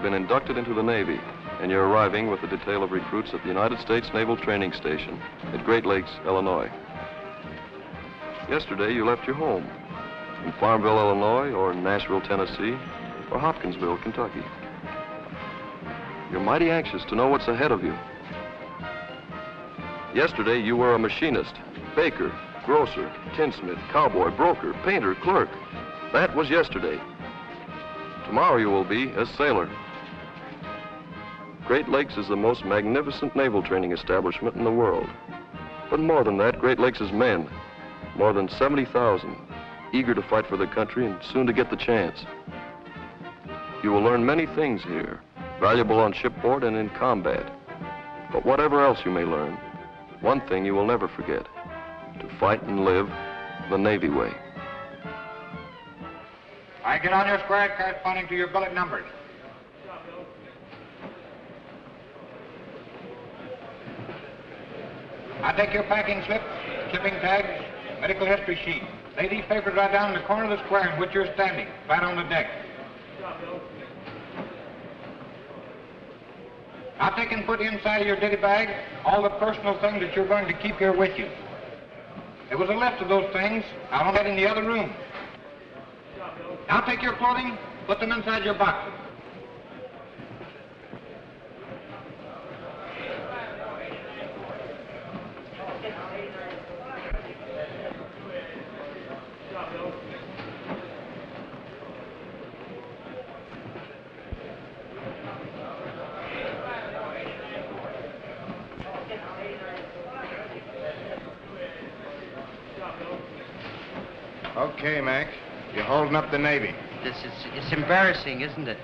been inducted into the Navy, and you're arriving with a detail of recruits at the United States Naval Training Station at Great Lakes, Illinois. Yesterday, you left your home in Farmville, Illinois, or Nashville, Tennessee, or Hopkinsville, Kentucky. You're mighty anxious to know what's ahead of you. Yesterday, you were a machinist, baker, grocer, tinsmith, cowboy, broker, painter, clerk. That was yesterday. Tomorrow you will be a sailor. Great Lakes is the most magnificent naval training establishment in the world. But more than that, Great Lakes is men, more than 70,000, eager to fight for their country and soon to get the chance. You will learn many things here, valuable on shipboard and in combat. But whatever else you may learn, one thing you will never forget: to fight and live the Navy way. I get on your square corresponding to your bullet numbers. I take your packing slips, shipping tags, medical history sheet. Lay these papers right down in the corner of the square in which you're standing, flat on the deck. I'll take and put inside of your ditty bag all the personal things that you're going to keep here with you. There was a list of those things out on that in the other room. Now take your clothing, put them inside your boxes. Okay, Mac. You're holding up the Navy. It's embarrassing, isn't it?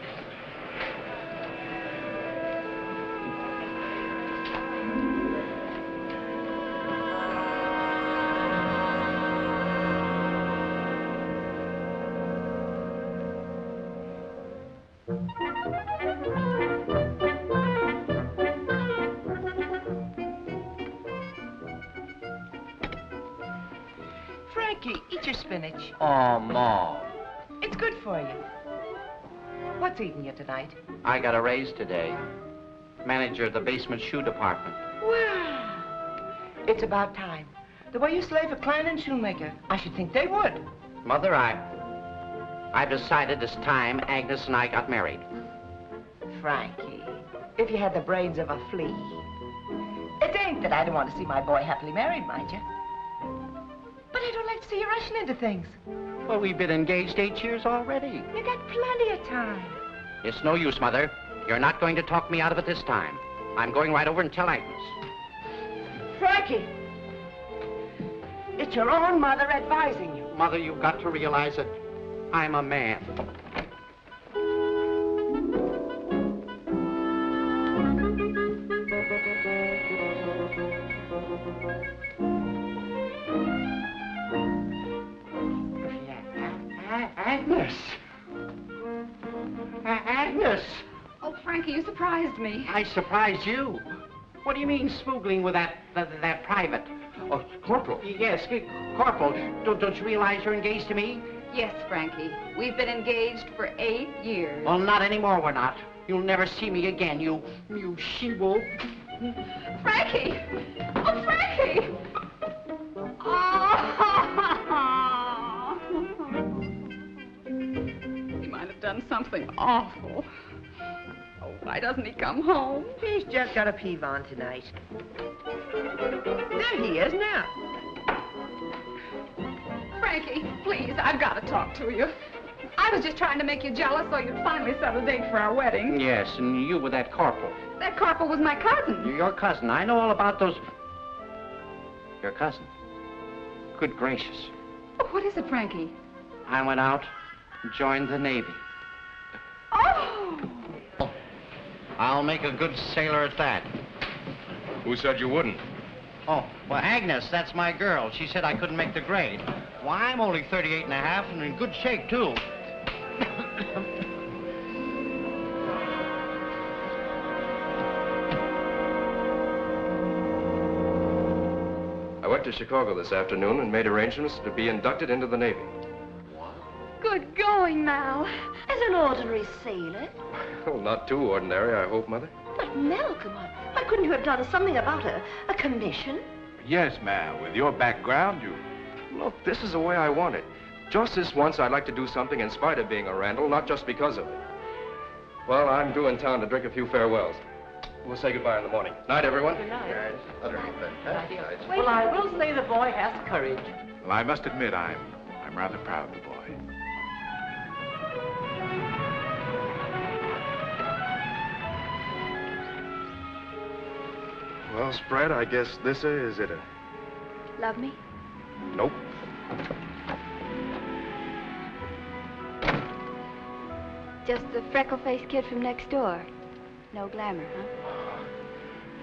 Frankie, eat your spinach. Oh, Ma. It's good for you. What's eating you tonight? I got a raise today. Manager of the basement shoe department. Wow. It's about time. The way you slave a clan and shoemaker, I should think they would. Mother, I've decided it's time Agnes and I got married. Frankie, if you had the brains of a flea. It ain't that I don't want to see my boy happily married, mind you. But I don't like to see you rushing into things. Well, we've been engaged 8 years already. You got plenty of time. It's no use, Mother. You're not going to talk me out of it this time. I'm going right over and tell Agnes. Frankie, it's your own mother advising you. Mother, you've got to realize that I'm a man. Agnes! Agnes! Oh, Frankie, you surprised me. I surprised you. What do you mean smoogling with that private? Oh, Corporal. Yes, Corporal. Don't you realize you're engaged to me? Yes, Frankie. We've been engaged for 8 years. Well, not anymore, we're not. You'll never see me again, you she-wolf. Frankie! Oh, Frankie! Oh! He might have done something awful. Oh, why doesn't he come home? He's just got a peeve on tonight. There he is now. Frankie, please, I've got to talk to you. I was just trying to make you jealous so you'd finally set a date for our wedding. Yes, and you with that Corporal. That corporal was my cousin. Your cousin. I know all about those... Your cousin? Good gracious. Oh, what is it, Frankie? I went out and joined the Navy. Oh! I'll make a good sailor at that. Who said you wouldn't? Oh, well, Agnes, that's my girl. She said I couldn't make the grade. Why, I'm only 38 and a half and in good shape, too. I went to Chicago this afternoon and made arrangements to be inducted into the Navy. What? Good going, Mal. As an ordinary sailor. Well, not too ordinary, I hope, Mother. But Malcolm, why couldn't you have done something about a commission? Yes, ma'am. With your background, you... Look, this is the way I want it. Just this once, I'd like to do something in spite of being a Randall, not just because of it. Well, I'm due in town to drink a few farewells. We'll say goodbye in the morning. Night, everyone. Good night. Well, I will say the boy has courage. Well, I must admit, I'm rather proud of the boy. Well, Spread, I guess this is it. Love me? Nope. Just the freckle-faced kid from next door. No glamour, huh?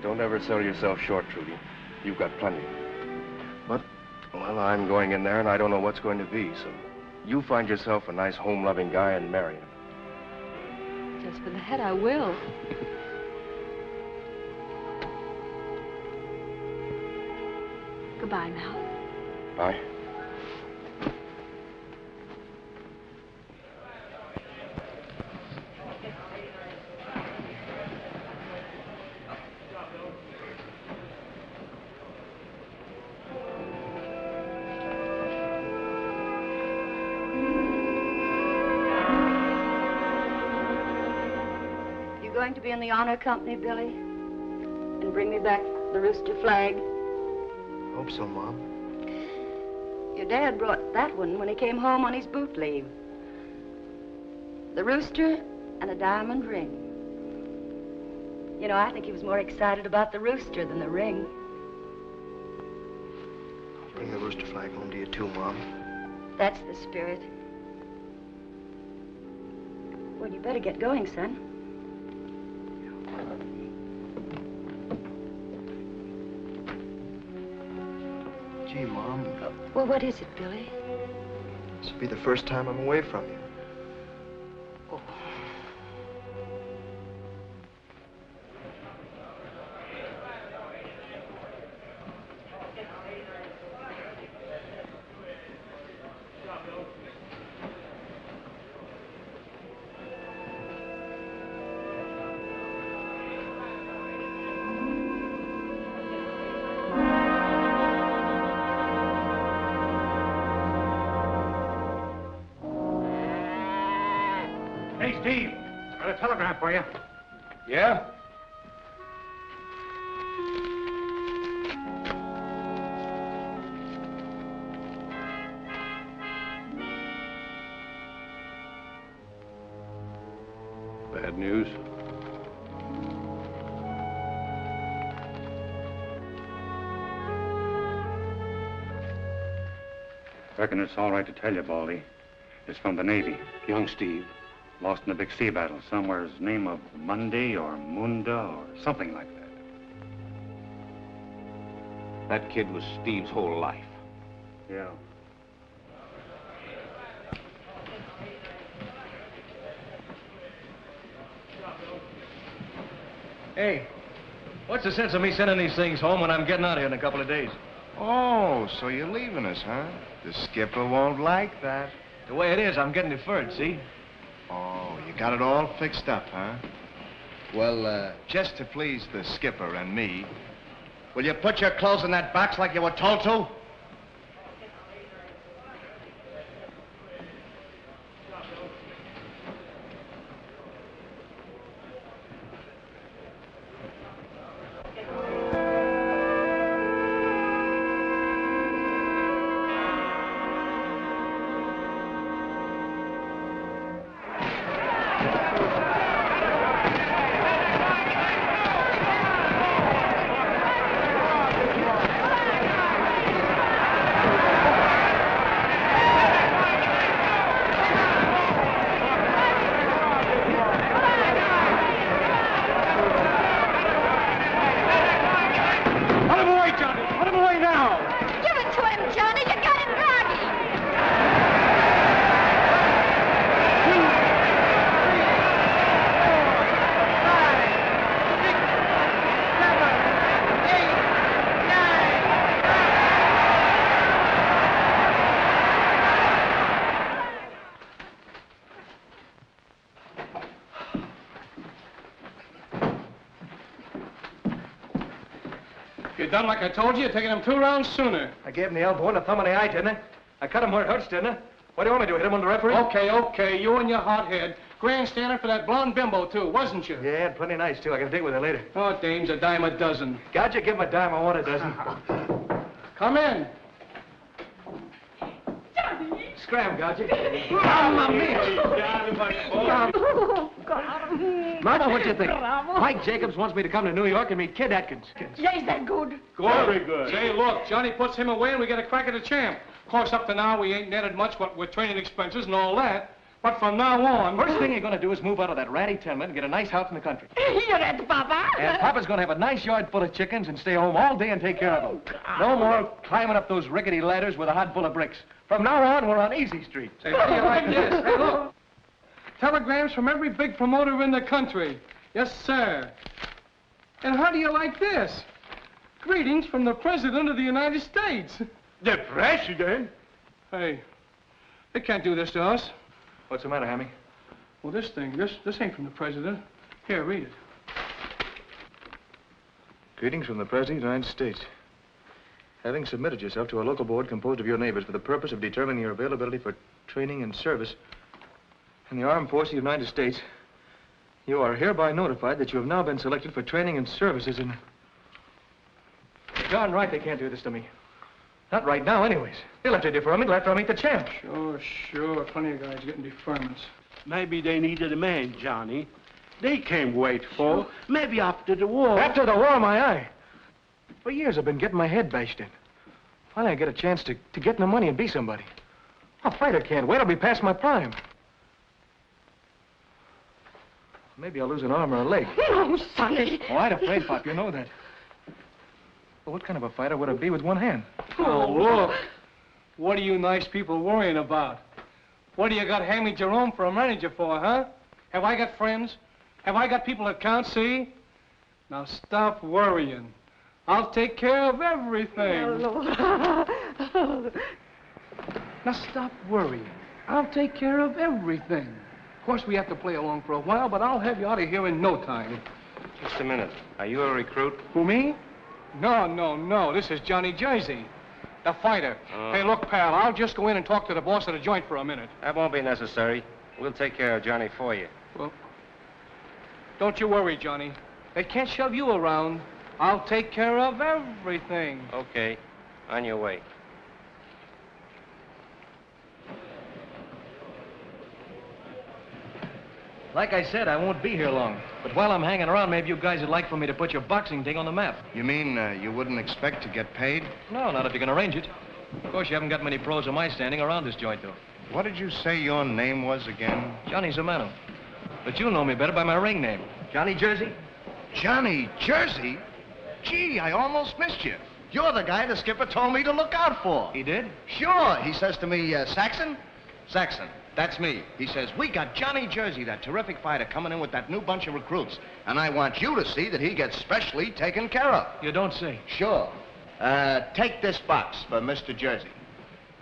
Don't ever sell yourself short, Trudy. You've got plenty. But, well, I'm going in there, and I don't know what's going to be, so you find yourself a nice, home-loving guy and marry him. Just for the head, I will. Goodbye, Mal. Bye. You going to be in the honor company, Billy? And bring me back the rooster flag? Hope so, Mom. Your dad brought that one when he came home on his boot leave. The rooster and a diamond ring. You know, I think he was more excited about the rooster than the ring. I'll bring the rooster flag home to you, too, Mom. That's the spirit. Well, you better get going, son. Gee, Mom, Well, what is it, Billy? this will be the first time I'm away from you. Oh. Hey, Steve, got a telegram for you. Yeah? Bad news. Reckon it's all right to tell you, Baldy. It's from the Navy. Young Steve. Lost in a big sea battle. Somewhere's name of Monday or Munda or something like that. That kid was Steve's whole life. Yeah. Hey, what's the sense of me sending these things home when I'm getting out of here in a couple of days? Oh, so you're leaving us, huh? The skipper won't like that. The way it is, I'm getting deferred, see? Oh, you got it all fixed up, huh? Well, just to please the skipper and me, will you put your clothes in that box like you were told to? You done like I told you, taking him 2 rounds sooner. I gave him the elbow and a thumb in the eye, didn't I? I cut him where it hurts, didn't I? What do you want me to do, hit him on the referee? Okay, you and your hot head. Grandstanding for that blonde bimbo, too, wasn't you? Yeah, and plenty nice, too. I can deal with her later. Oh, dame's a dime a dozen. Gotcha, give him a dime, I want a dozen. Come in. Scram, Gotcha. Mamma Mama, what do you think? Mike Jacobs wants me to come to New York and meet Kid Atkins. Yeah, is that good? Very good. Say, look, Johnny puts him away and we get a crack at the champ. Of course, up to now, we ain't netted much what with training expenses and all that. But from now on... First thing you're going to do is move out of that ratty tenement and get a nice house in the country. You're at Papa. And Papa's going to have a nice yard full of chickens and stay home all day and take care of them. No more climbing up those rickety ladders with a hot full of bricks. From now on, we're on Easy Street. Say, how do you like this? Hey, look. Telegrams from every big promoter in the country. Yes, sir. And how do you like this? Greetings from the President of the United States. The President? Hey, they can't do this to us. What's the matter, Hammy? Well, this ain't from the President. Here, read it. Greetings from the President of the United States. Having submitted yourself to a local board composed of your neighbors for the purpose of determining your availability for training and service in the Armed Forces of the United States, you are hereby notified that you have now been selected for training and services in... Darn right they can't do this to me. Not right now, anyways. They'll have to defer me till after I meet the champ. Sure. Plenty of guys getting deferments. Maybe they needed a man, Johnny. They can't wait for. Maybe after the war. After the war, my eye. For years I've been getting my head bashed in. Finally I get a chance to get in the money and be somebody. A fighter can't wait. I'll be past my prime. Maybe I'll lose an arm or a leg. No, Sonny. Oh, I'd afraid, Pop. You know that. Well, what kind of a fighter would I be with one hand? Oh, look. What are you nice people worrying about? What do you got Hammy Jerome for a manager for, huh? Have I got friends? Have I got people that count, see? Now stop worrying. I'll take care of everything. Now stop worrying. I'll take care of everything. Of course, we have to play along for a while, but I'll have you out of here in no time. Just a minute. Are you a recruit? Who, me? No. This is Johnny Jersey, the fighter. Hey, look, pal, I'll just go in and talk to the boss of the joint for a minute. That won't be necessary. We'll take care of Johnny for you. Well, don't you worry, Johnny. They can't shove you around. I'll take care of everything. Okay. On your way. Like I said, I won't be here long. But while I'm hanging around, maybe you guys would like for me to put your boxing thing on the map. You mean you wouldn't expect to get paid? No, not if you can arrange it. Of course, you haven't got many pros of my standing around this joint, though. What did you say your name was again? Johnny Zamano. But you'll know me better by my ring name. Johnny Jersey? Johnny Jersey? Gee, I almost missed you. You're the guy the skipper told me to look out for. He did? Sure. He says to me, Saxon? Saxon, that's me. He says, we got Johnny Jersey, that terrific fighter, coming in with that new bunch of recruits. And I want you to see that he gets specially taken care of. You don't say. Sure. Take this box for Mr. Jersey.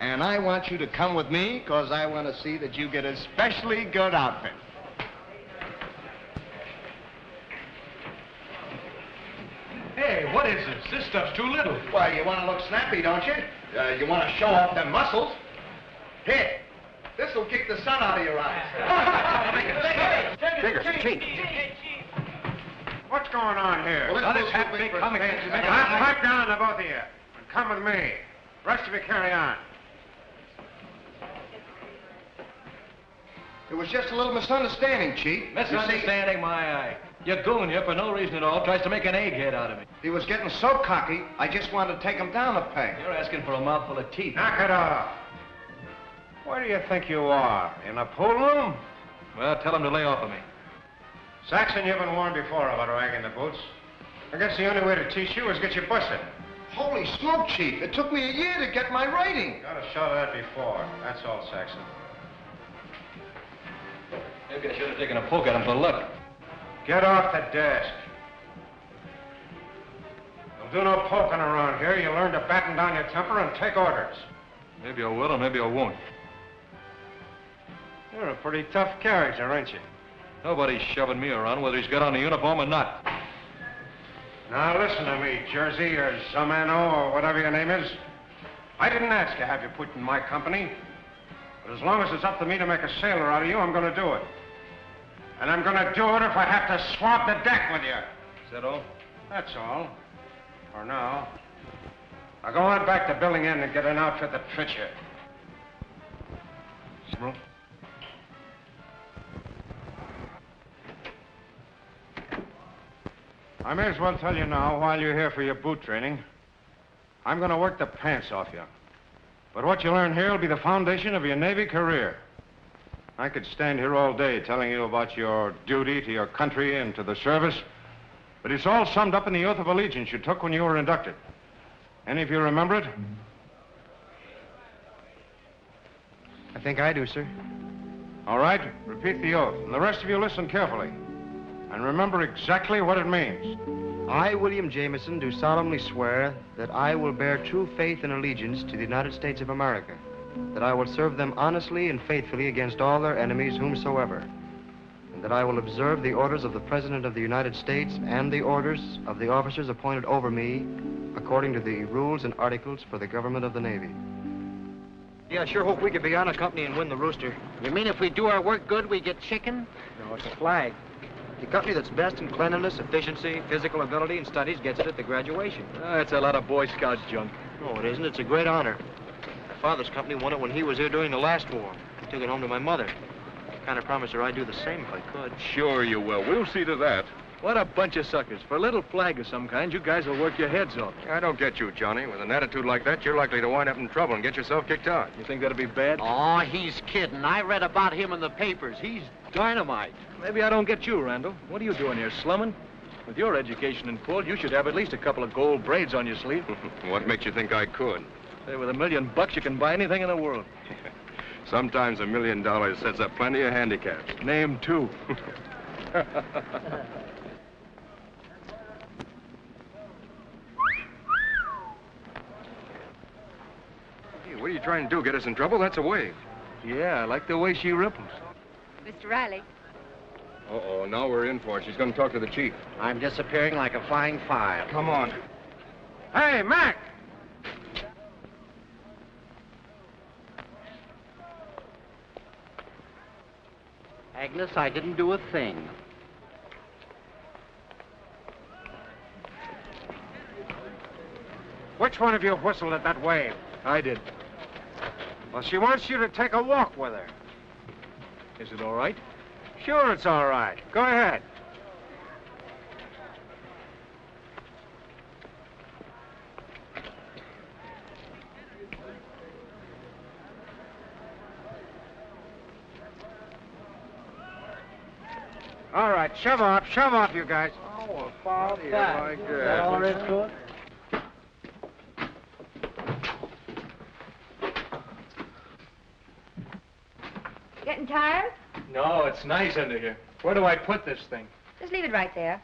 And I want you to come with me, because I want to see that you get a specially good outfit. Hey, what is this? This stuff's too little. Well, you want to look snappy, don't you? You want to show off them muscles? Here. This'll kick the sun out of your eyes. What's going on here? Well, This half big comic. Pipe down, the both of you. And come with me. The rest of you carry on. It was just a little misunderstanding, Chief. Misunderstanding, my eye. Your goon here, for no reason at all, tries to make an egghead out of me. He was getting so cocky, I just wanted to take him down a peg. You're asking for a mouthful of teeth. Knock it off. Where do you think you are? In a pool room? Well, tell him to lay off of me. Saxon, you've been warned before about ragging the boots. I guess the only way to teach you is get you busted. Holy smoke, Chief. It took me a year to get my rating. Got a shot of that before. That's all, Saxon. Maybe I should have taken a poke at him for luck. Get off the desk. Don't do no poking around here. You learn to batten down your temper and take orders. Maybe I will, or maybe I won't. You're a pretty tough character, ain't you? Nobody's shoving me around, whether he's got on a uniform or not. Now listen to me, Jersey, or Zamano, or whatever your name is. I didn't ask to have you put in my company. But as long as it's up to me to make a sailor out of you, I'm going to do it. And I'm going to do it if I have to swab the deck with you. Is that all? That's all. For now. Now go on back to Building Inn and get an outfit that fits you. I may as well tell you now, while you're here for your boot training, I'm going to work the pants off you. But what you learn here will be the foundation of your Navy career. I could stand here all day telling you about your duty to your country and to the service, but it's all summed up in the oath of allegiance you took when you were inducted. Any of you remember it? I think I do, sir. All right, repeat the oath, and the rest of you listen carefully. And remember exactly what it means. I, William Jameson, do solemnly swear that I will bear true faith and allegiance to the United States of America, that I will serve them honestly and faithfully against all their enemies whomsoever, and that I will observe the orders of the President of the United States and the orders of the officers appointed over me according to the rules and articles for the government of the Navy. Yeah, I sure hope we could be honor company and win the Rooster. You mean if we do our work good, we get chicken? No, it's a flag. The company that's best in cleanliness, efficiency, physical ability, and studies gets it at the graduation. That's a lot of Boy Scout junk. No, it isn't. It's a great honor. My father's company won it when he was here during the last war. He took it home to my mother. I kind of promised her I'd do the same if I could. Sure you will. We'll see to that. What a bunch of suckers. For a little flag of some kind, you guys will work your heads off. I don't get you, Johnny. With an attitude like that, you're likely to wind up in trouble and get yourself kicked out. You think that'd be bad? Oh, he's kidding. I read about him in the papers. He's dynamite. Maybe I don't get you, Randall. What are you doing here, slumming? With your education in full, you should have at least a couple of gold braids on your sleeve. What makes you think I could? Say, with $1 million, you can buy anything in the world. Sometimes $1 million sets up plenty of handicaps. Name 2. What are you trying to do, get us in trouble? That's a wave. Yeah, I like the way she ripples. Mr. Riley. Uh-oh, now we're in for it. She's going to talk to the chief. I'm disappearing like a flying file. Come on. Hey, Mac! Agnes, I didn't do a thing. Which one of you whistled at that wave? I did. Well, she wants you to take a walk with her. Is it all right? Sure, it's all right. Go ahead. All right, shove off, you guys. Oh, about that. Like that. All right, good. Getting tired? No, it's nice under here. Where do I put this thing? Just leave it right there.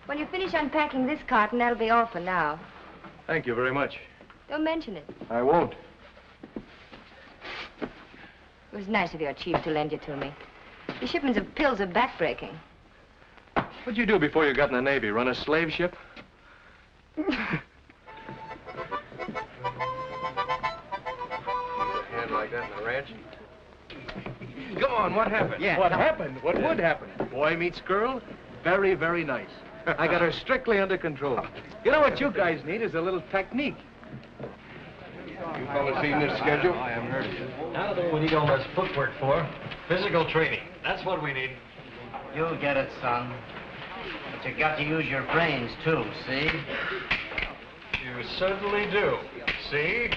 When you finish unpacking this carton, that'll be all for now. Thank you very much. Don't mention it. I won't. It was nice of your chief to lend you to me. The shipments of pills are backbreaking. What'd you do before you got in the Navy? Run a slave ship? Like that in the ranch? Come on, what happened? Yeah. What happened? What would happen? Boy meets girl, very, very nice. I got her strictly under control. You know what you guys need is a little technique. You fellas seen this schedule? I haven't heard of it. Now that we need all this footwork for, physical training. That's what we need. You'll get it, son. But you got to use your brains, too, see? You certainly do. See?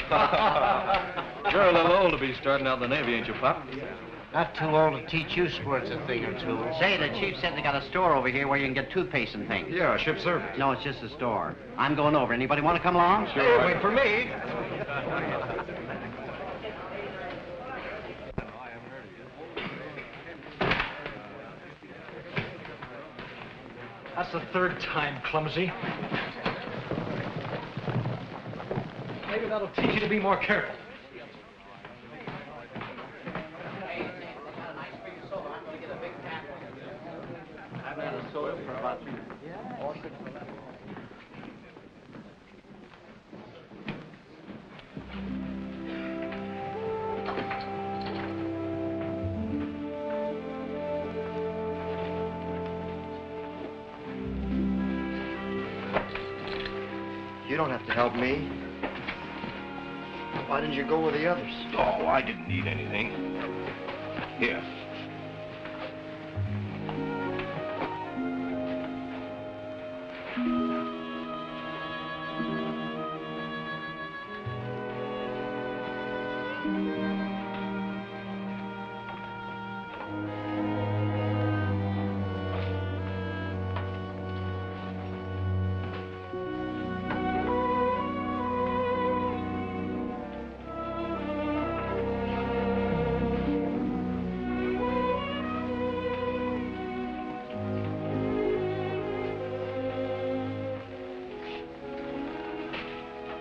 You're a little old to be starting out in the Navy, ain't you, Pop? Not too old to teach you squirts a thing or two. Say, the chief said they got a store over here where you can get toothpaste and things. Yeah, ship service. No, it's just a store. I'm going over. Anybody want to come along? Sure. Hey, wait for me. That's the third time, clumsy. Maybe that'll teach you to be more careful. You don't have to help me. Why didn't you go with the others? Oh, I didn't need anything. Here.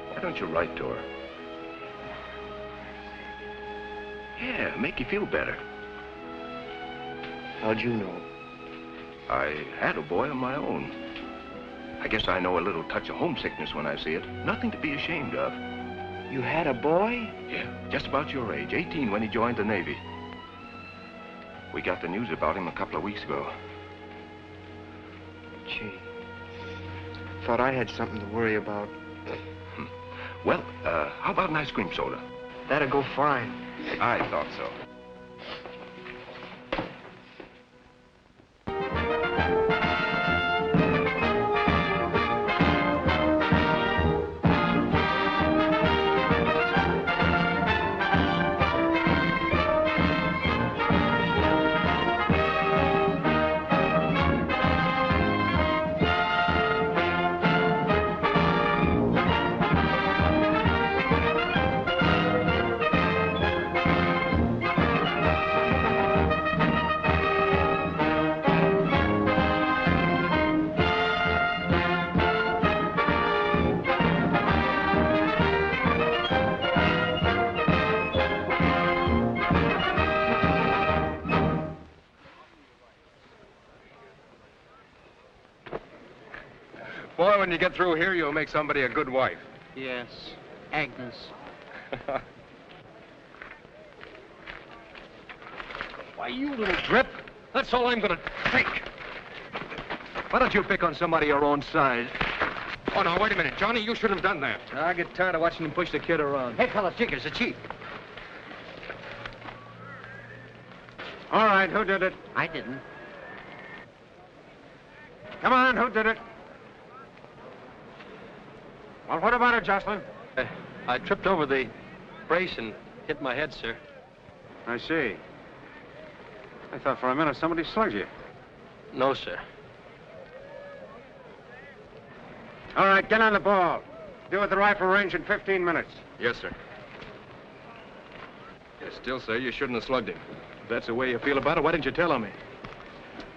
Why don't you write to her? Yeah, make you feel better. How'd you know? I had a boy of my own. I guess I know a little touch of homesickness when I see it. Nothing to be ashamed of. You had a boy? Yeah, just about your age, 18 when he joined the Navy. We got the news about him a couple of weeks ago. Gee. Thought I had something to worry about. Well, how about an ice cream soda? That'd go fine. I thought so. Boy, when you get through here, you'll make somebody a good wife. Yes, Agnes. Why, you little drip. That's all I'm gonna take. Why don't you pick on somebody your own size? Oh, now, wait a minute. Johnny, you should have done that. I get tired of watching him push the kid around. Hey, fellas, Jiggers, the chief. All right, who did it? I didn't. Come on, who did it? Well, what about her, Jocelyn? I tripped over the brace and hit my head, sir. I see. I thought for a minute somebody slugged you. No, sir. All right, get on the ball. Due at the rifle range in 15 minutes. Yes, sir. I still say you shouldn't have slugged him. If that's the way you feel about it, why didn't you tell on me?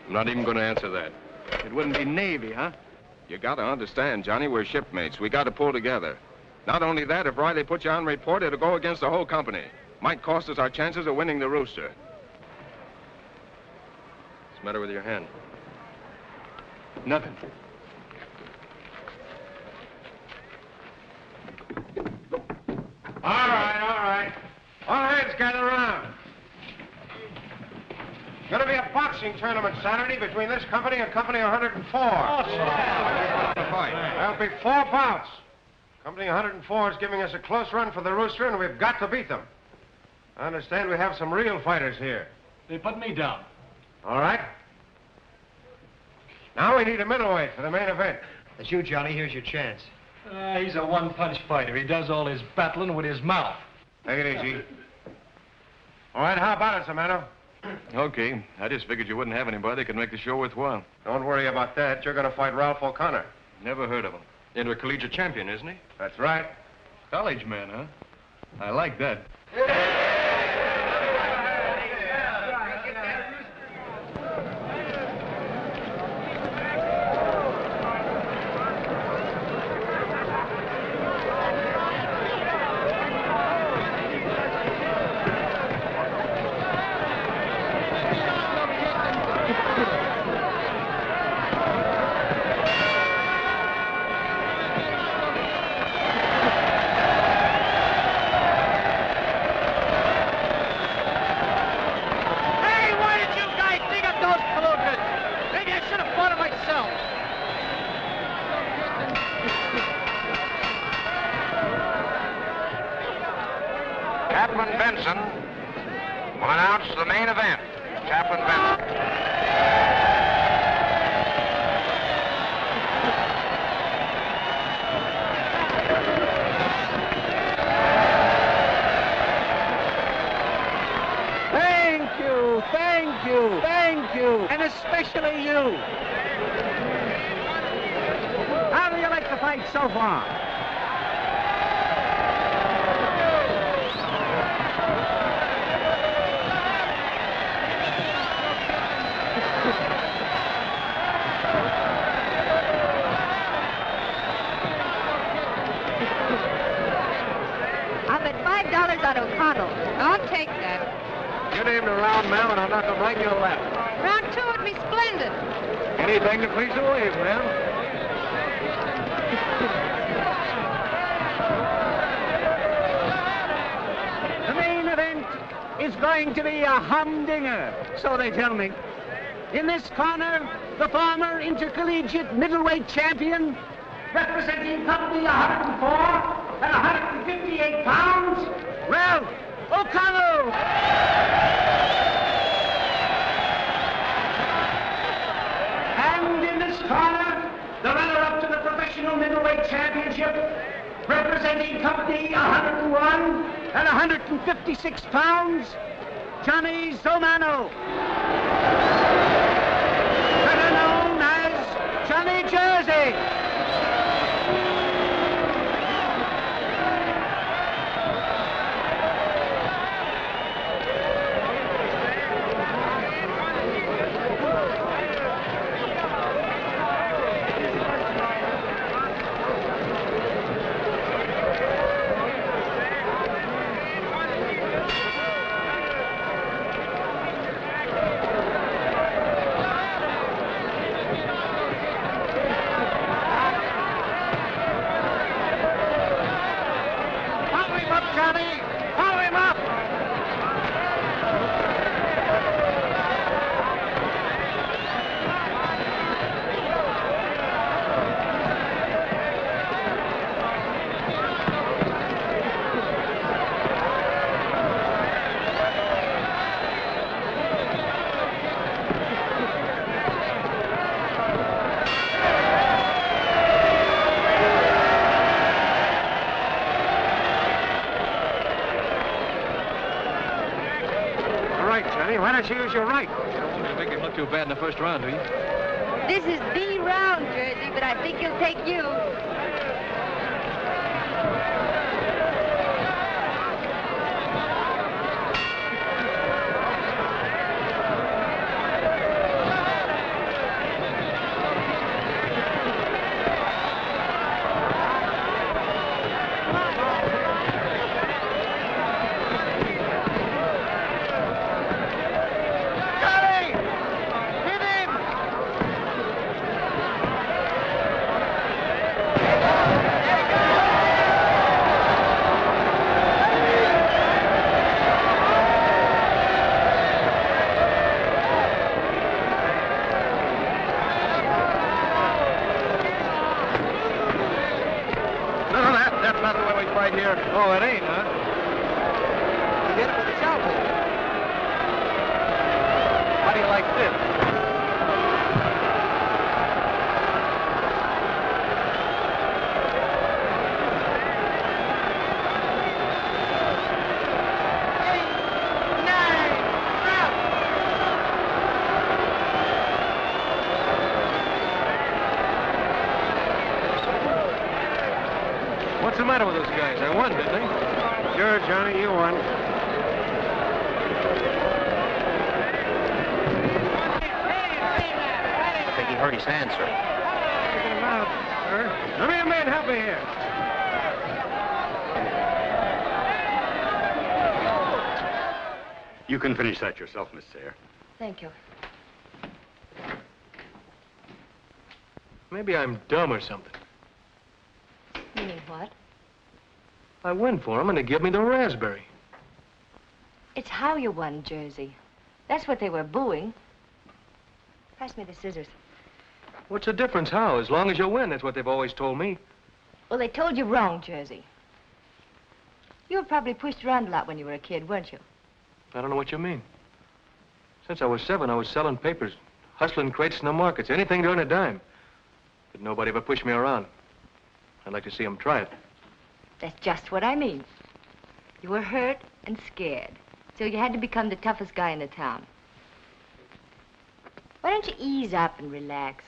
I'm not even going to answer that. It wouldn't be Navy, huh? You got to understand, Johnny, we're shipmates. We got to pull together. Not only that, if Riley puts you on report, it'll go against the whole company. Might cost us our chances of winning the Rooster. What's the matter with your hand? Nothing. All right, all right. All hands gather around. Going to be a boxing tournament Saturday between this company and Company 104. There'll be 4 bouts. Company 104 is giving us a close run for the Rooster, and we've got to beat them. I understand we have some real fighters here. They put me down. All right. Now we need a middleweight for the main event. That's you, Johnny. Here's your chance. He's a one-punch fighter. He does all his battling with his mouth. Take it easy. All right, how about it, Samano? Okay. I just figured you wouldn't have anybody that could make the show worthwhile. Don't worry about that. You're going to fight Ralph O'Connor. Never heard of him. Intercollegiate champion, isn't he? That's right. College man, huh? I like that. Chaplain Benson will announce the main event. Chaplain Benson. Thank you, and especially you. How do you like the fight so far? I'll bet $5 on O'Connell. I'll take that. Your name to round, ma'am, and I'll knock him right to your left. Round two would be splendid. Anything to please the waves, ma'am. The main event is going to be a humdinger, so they tell me. In this corner, the former intercollegiate middleweight champion, representing Company 104 and 158 pounds, Ralph O'Connell. And in this corner, the runner-up to the professional middleweight championship, representing Company 101 and 156 pounds, Johnny Zomano. Better known as Johnny Jersey. Why don't you use your right? You don't want me to make him look too bad in the first round, do you? This is the round, Jersey, but I think he'll take you. Oh, it ain't, huh? You hit it with a shovel. How do you like this? What's the matter with those guys? They won, didn't they? Sure, Johnny, you won. I think he hurt his hand, sir. Taking him out, sir. Let me a man help me here. You can finish that yourself, Miss Sayre. Thank you. Maybe I'm dumb or something. Meaning what? I went for him and they give me the raspberry. It's how you won, Jersey. That's what they were booing. Pass me the scissors. What's the difference how? As long as you win, that's what they've always told me. Well, they told you wrong, Jersey. You were probably pushed around a lot when you were a kid, weren't you? I don't know what you mean. Since I was 7, I was selling papers, hustling crates in the markets, anything to earn a dime. But nobody ever pushed me around. I'd like to see them try it. That's just what I mean. You were hurt and scared, so you had to become the toughest guy in the town. Why don't you ease up and relax?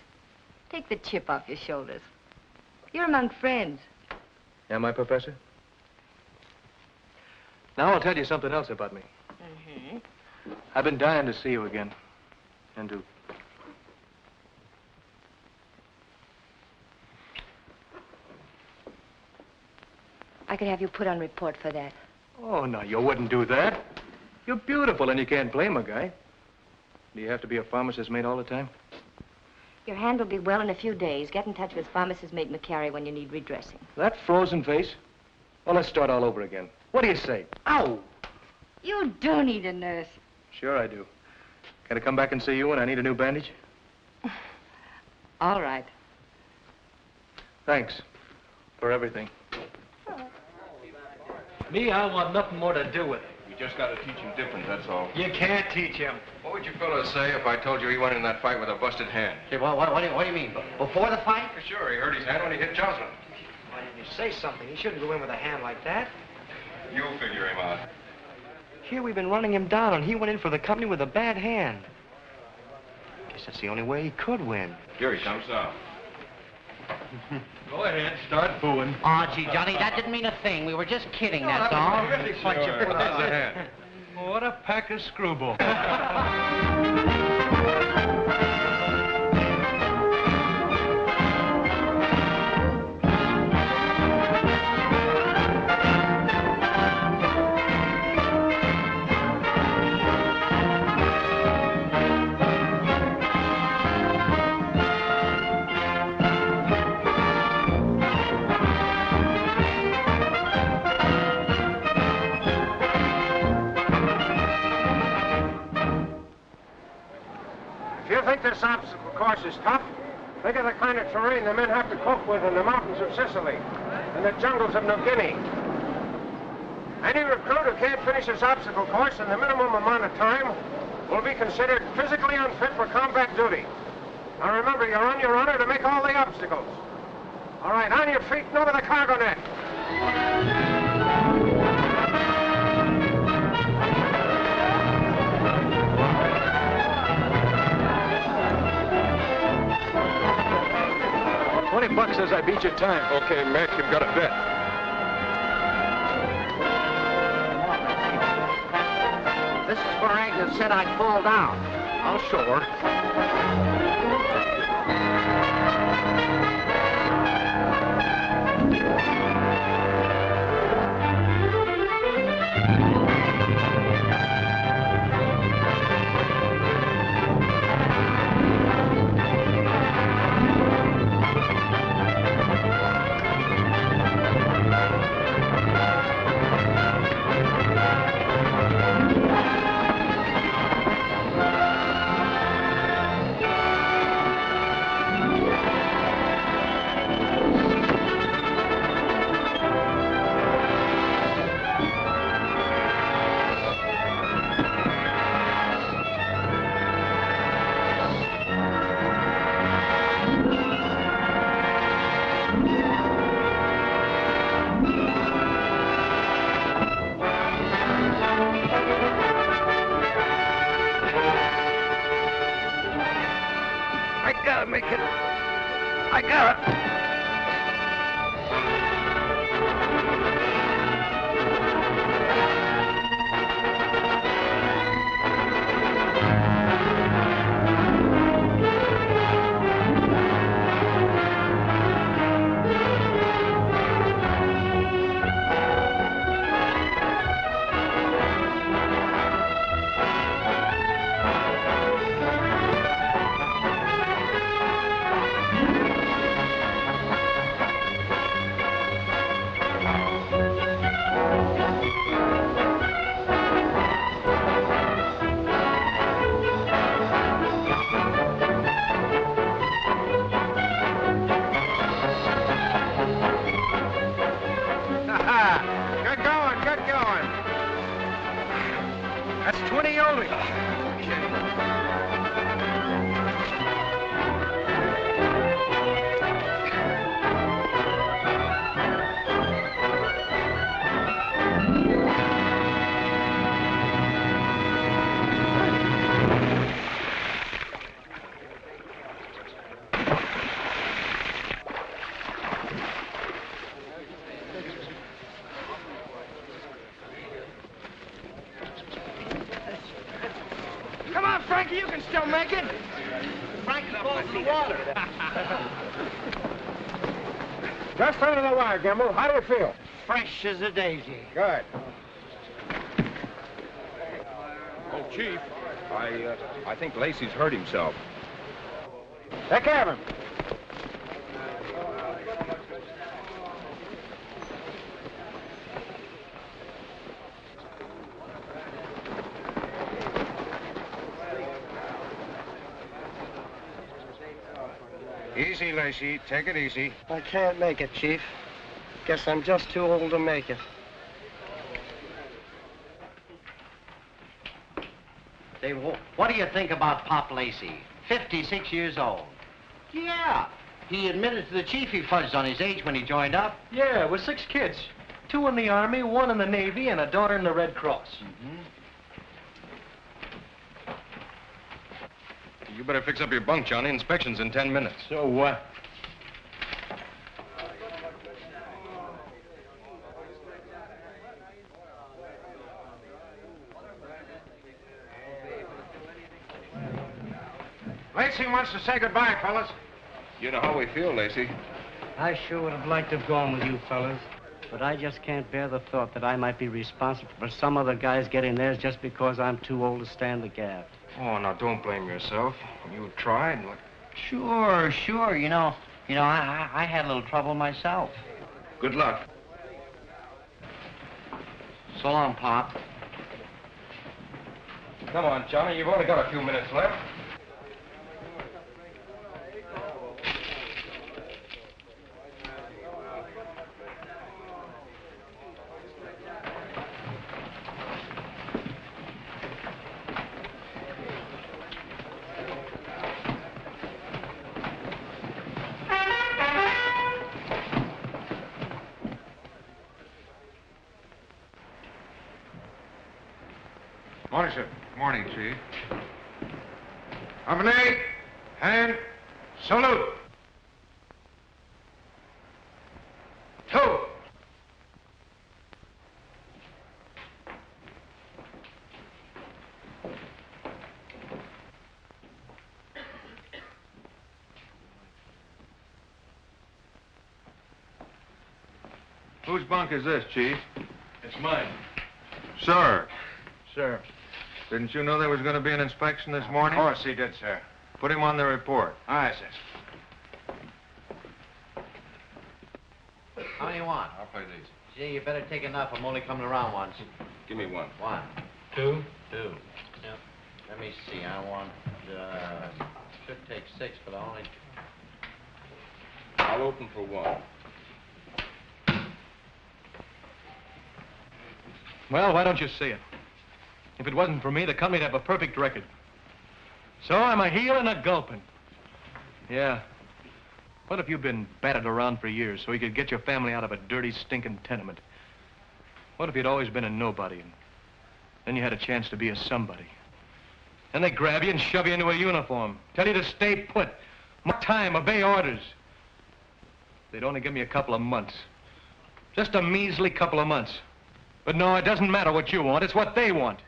Take the chip off your shoulders. You're among friends. Am I, Professor? Now I'll tell you something else about me. Mm-hmm. I've been dying to see you again. And to... I could have you put on report for that. Oh, no, you wouldn't do that. You're beautiful and you can't blame a guy. Do you have to be a pharmacist's mate all the time? Your hand will be well in a few days. Get in touch with pharmacist mate McCary when you need redressing. That frozen face? Well, let's start all over again. What do you say? Ow! You do need a nurse. Sure I do. Can I come back and see you when I need a new bandage? All right. Thanks for everything. Me, I want nothing more to do with it. You just got to teach him different, that's all. You can't teach him. What would you fellas say if I told you he went in that fight with a busted hand? Hey, what do you mean? Before the fight? Sure, he hurt his hand when he hit Jocelyn. Why didn't you say something? He shouldn't go in with a hand like that. You'll figure him out. Here we've been running him down, and he went in for the company with a bad hand. Guess that's the only way he could win. Here he comes out. Go ahead, start booing. Oh, gee, Johnny, that didn't mean a thing. We were just kidding, that's all. Really fight you put out the hand. What a pack of screwballs. If you think this obstacle course is tough, think of the kind of terrain the men have to cope with in the mountains of Sicily and the jungles of New Guinea. Any recruit who can't finish this obstacle course in the minimum amount of time will be considered physically unfit for combat duty. Now remember, you're on your honor to make all the obstacles. All right, on your feet and over the cargo net. 20 bucks says I beat your time. Okay, Mac, you've got a bet. This is where Agnes said I'd fall down. I'll show her. slowly. Come on, Frankie, you can still make it. Frankie's falling in the water. Just under the wire, Gimble. How do you feel? Fresh as a daisy. Good. Oh, Chief, I think Lacey's hurt himself. Take care of him. Easy, Lacey. Take it easy. I can't make it, Chief. Guess I'm just too old to make it. Say, what do you think about Pop Lacey? 56 years old. Yeah. He admitted to the chief he fudged on his age when he joined up. Yeah, with 6 kids. 2 in the Army, 1 in the Navy, and a daughter in the Red Cross. You better fix up your bunk, Johnny. Inspection's in 10 minutes. So what? Lacey wants to say goodbye, fellas. You know how we feel, Lacey. I sure would have liked to have gone with you fellas, but I just can't bear the thought that I might be responsible for some other guys getting theirs just because I'm too old to stand the gaff. Oh, now don't blame yourself. You tried. Sure. You know, I had a little trouble myself. Good luck. So long, Pop. Come on, Johnny. You've only got a few minutes left. Morning, sir. Morning, Chief. Company, and salute. 2. Whose bunk is this, Chief? It's mine. Sir. Sir. Didn't you know there was going to be an inspection this morning? Of course he did, sir. Put him on the report. Aye, sir. How many you want? I'll play these. Gee, you better take enough. I'm only coming around once. Give me 1. 1. 2. 2. Yep. Let me see. I want, should take 6, but I only... I'll open for 1. Well, why don't you see it? If it wasn't for me, the company'd have a perfect record. So I'm a heel and a gulping. Yeah. What if you've been batted around for years so you could get your family out of a dirty, stinking tenement? What if you'd always been a nobody and then you had a chance to be a somebody? Then they grab you and shove you into a uniform, tell you to stay put, mark time, obey orders. They'd only give me a couple of months. Just a measly couple of months. But no, it doesn't matter what you want, it's what they want.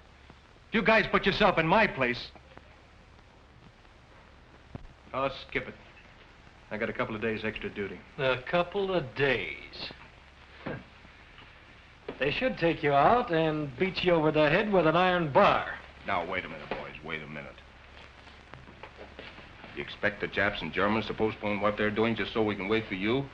You guys put yourself in my place. Oh, skip it. I got a couple of days extra duty. A couple of days. They should take you out and beat you over the head with an iron bar. Now, wait a minute, boys. Wait a minute. You expect the Japs and Germans to postpone what they're doing just so we can wait for you?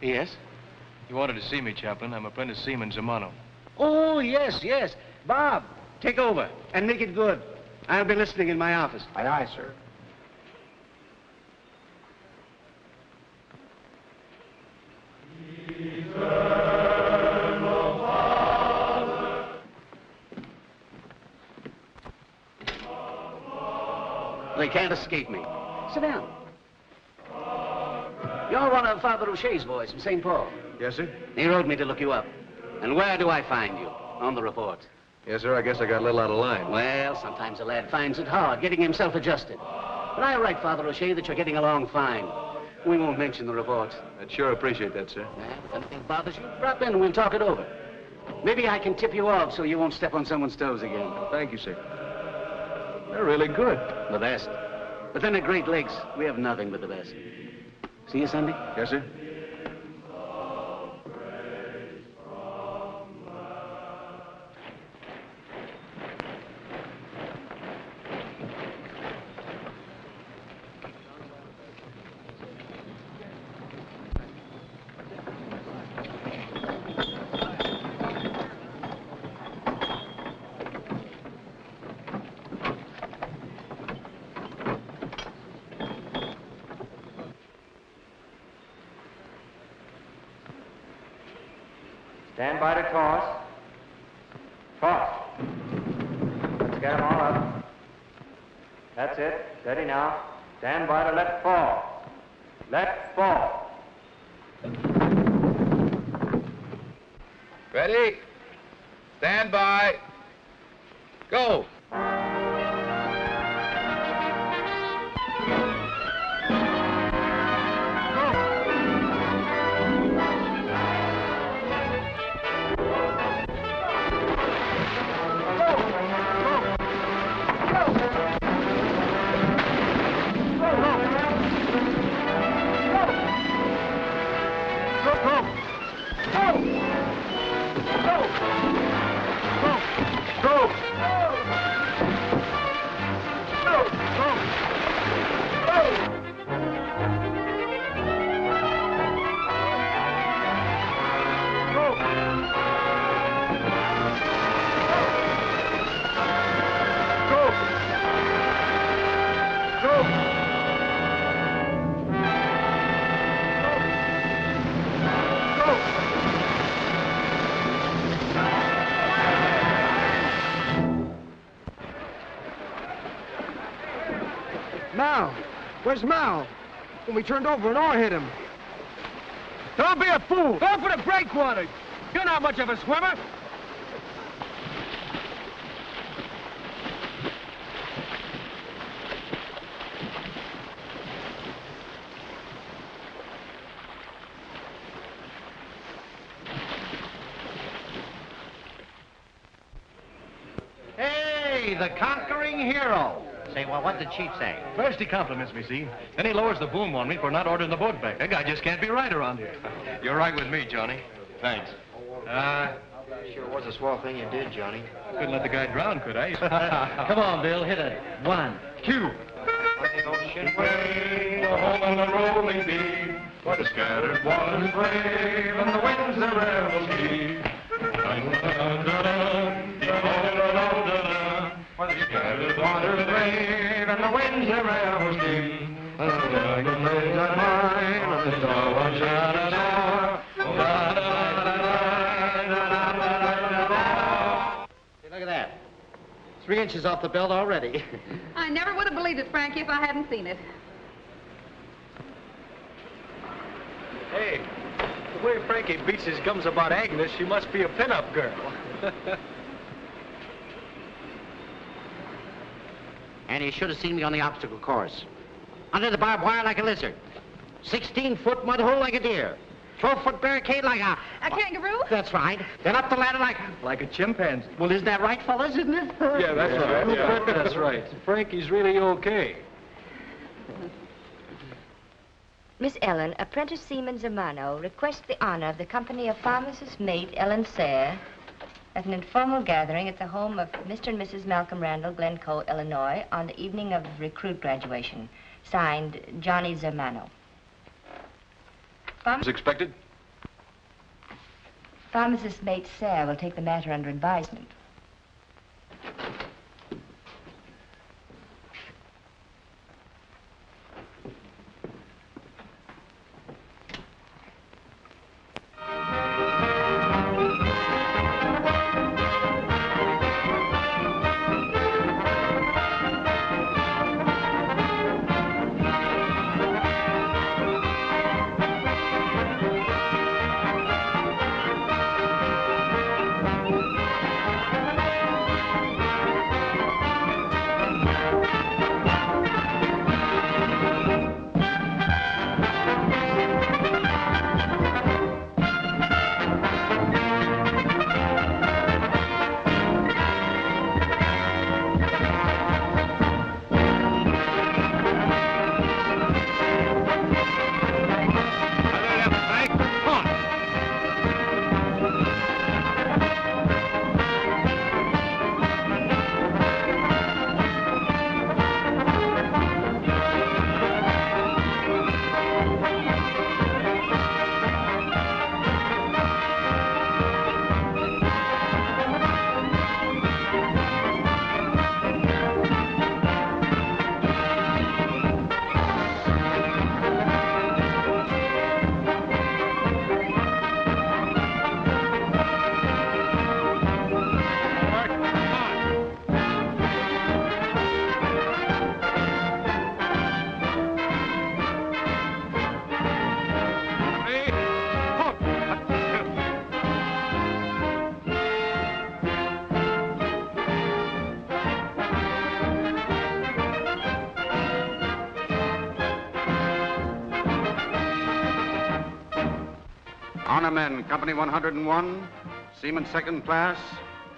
Yes? You wanted to see me, Chaplain. I'm Apprentice Seaman Zamano. Oh, yes, yes. Bob, take over and make it good. I'll be listening in my office. Aye, aye, sir. They can't escape me. Sit down. You're one of Father O'Shea's boys from St. Paul. Yes, sir? He wrote me to look you up. And where do I find you? On the report. Yes, sir. I guess I got a little out of line. Well, sometimes a lad finds it hard getting himself adjusted. But I'll write Father O'Shea that you're getting along fine. We won't mention the report. I'd sure appreciate that, sir. Well, if anything bothers you, drop in and we'll talk it over. Maybe I can tip you off so you won't step on someone's toes again. Thank you, sir. They're really good. The best. But then at Great Lakes, we have nothing but the best. See you Sunday? Yes, sir. Stand by to toss. Toss. Let's get them all up. That's it. Steady now. Stand by to let fall. Let fall. Ready? Stand by. Go. Mal! Where's Mal? When we turned over, an oar hit him. Don't be a fool! Go for the breakwater! You're not much of a swimmer! Hey, the conquering hero. Say, well, what did Chief say? First he compliments me, see? Then he lowers the boom on me for not ordering the boat back. That guy just can't be right around here. You're right with me, Johnny. Thanks. Sure was a swell thing you did, Johnny. Couldn't let the guy drown, could I? Come on, Bill, hit it. 1, 2. Swing home on the rolling beat, for the scattered ones brave, and the winds their rebels keep. For the scattered ones brave, and the winds their rebels keep. And the dragon lays at mine, and the star one shines Hey, look at that. 3 inches off the belt already. I never would have believed it, Frankie, if I hadn't seen it. Hey, the way Frankie beats his gums about Agnes, she must be a pin-up girl. And you should have seen me on the obstacle course. Under the barbed wire like a lizard. 16-foot mud hole like a deer. 12-foot barricade like a kangaroo? That's right. Then up the ladder like a chimpanzee. Well, isn't that right, fellas, isn't it? Yeah, that's right. Yeah. That's right. Frankie's really okay. Miss Ellen, Apprentice Seaman Zamano requests the honor of the company of pharmacist mate Ellen Sayre at an informal gathering at the home of Mr. and Mrs. Malcolm Randall, Glencoe, Illinois, on the evening of recruit graduation. Signed, Johnny Zamano. As expected, Pharmacist's mate Sarah will take the matter under advisement. Honor Men, Company 101, Seaman Second Class,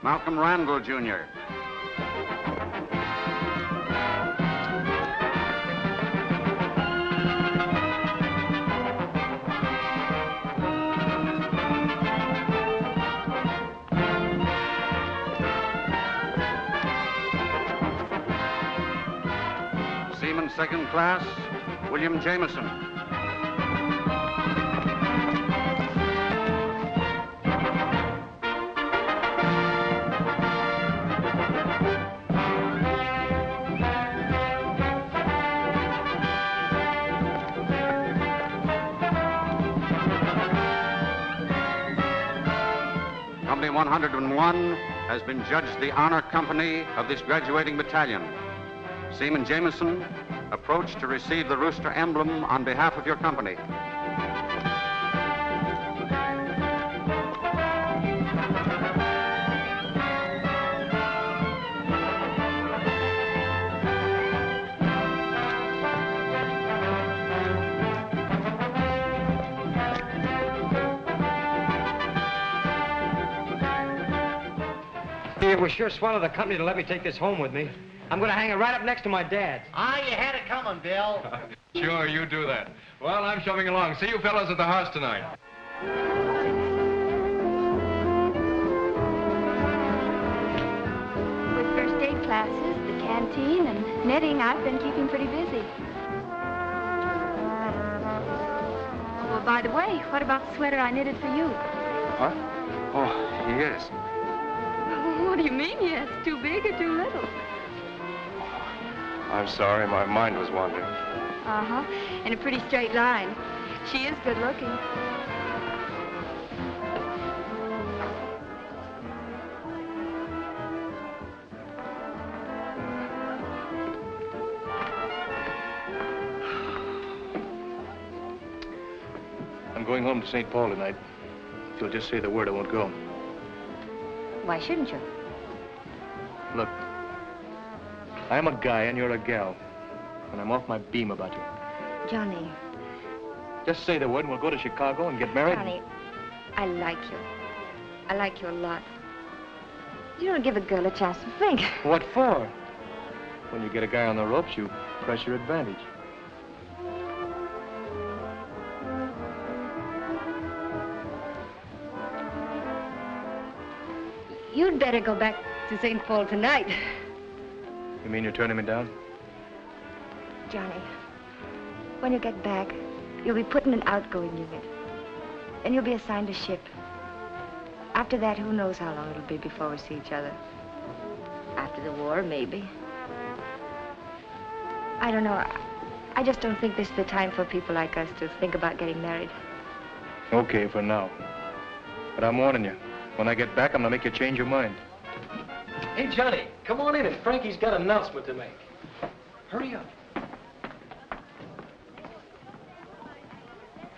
Malcolm Randall, Jr. Seaman Second Class, William Jameson. Company 101 has been judged the honor company of this graduating battalion. Seaman Jameson, approach to receive the rooster emblem on behalf of your company. It was sure swell of the company to let me take this home with me. I'm going to hang it right up next to my dad's. Ah, you had it coming, Bill. Sure, you do that. Well, I'm shoving along. See you fellows at the house tonight. With first aid classes, the canteen, and knitting, I've been keeping pretty busy. Well, by the way, what about the sweater I knitted for you? Huh? Oh, yes. What do you mean, yes? Too big or too little? I'm sorry, my mind was wandering. Uh-huh. In a pretty straight line. She is good looking. I'm going home to St. Paul tonight. If you'll just say the word, I won't go. Why shouldn't you? Look, I'm a guy and you're a gal. And I'm off my beam about you. Johnny. Just say the word and we'll go to Chicago and get married. Johnny, I like you. I like you a lot. You don't give a girl a chance to think. What for? When you get a guy on the ropes, you press your advantage. You'd better go back to St. Paul tonight. You mean you're turning me down? Johnny, when you get back, you'll be put in an outgoing unit. Then you'll be assigned a ship. After that, who knows how long it'll be before we see each other. After the war, maybe. I don't know. I just don't think this is the time for people like us to think about getting married. Okay, for now. But I'm warning you. When I get back, I'm gonna make you change your mind. Hey, Johnny, come on in, and Frankie's got an announcement to make. Hurry up.